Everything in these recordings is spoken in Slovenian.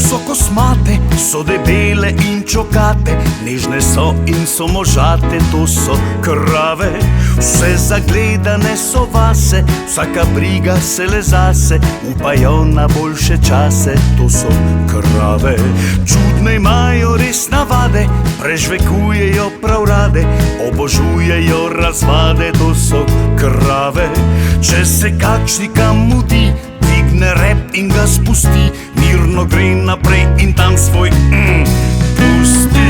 so kosmate, so debele in čokate, nežne so in so možate, to so krave. Vse zagledane so vase, vsaka briga se le zase, upajo na boljše čase, to so krave. Čudne imajo res navade, prežvekujejo prav rade, obožujejo razvade, to so krave. Če se kakšni kam mudi, dvigne rep in ga spusti, mirno gre naprej in tam svoj pusti.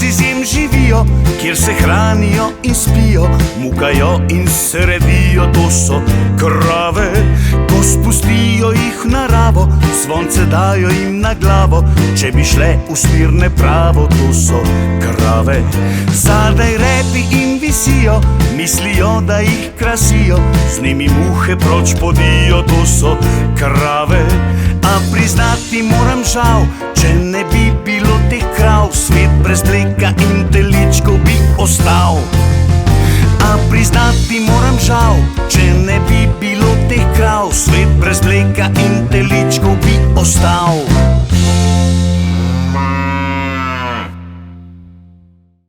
Izjem živijo, kjer se hranijo in spijo, mukajo in se redijo, to so krave. Ko spustijo jih v naravo, zvonce dajo jim na glavo, če bi šle v smer nepravo, to so krave. Zadaj repi in visijo, mislijo, da jih krasijo, z njimi muhe proč podijo, to so krave. A priznati moram žal, če ne bi bilo teh krav, svet brez mleka in teličkov bi ostal. A priznati moram žal, če ne bi bilo teh krav, svet brez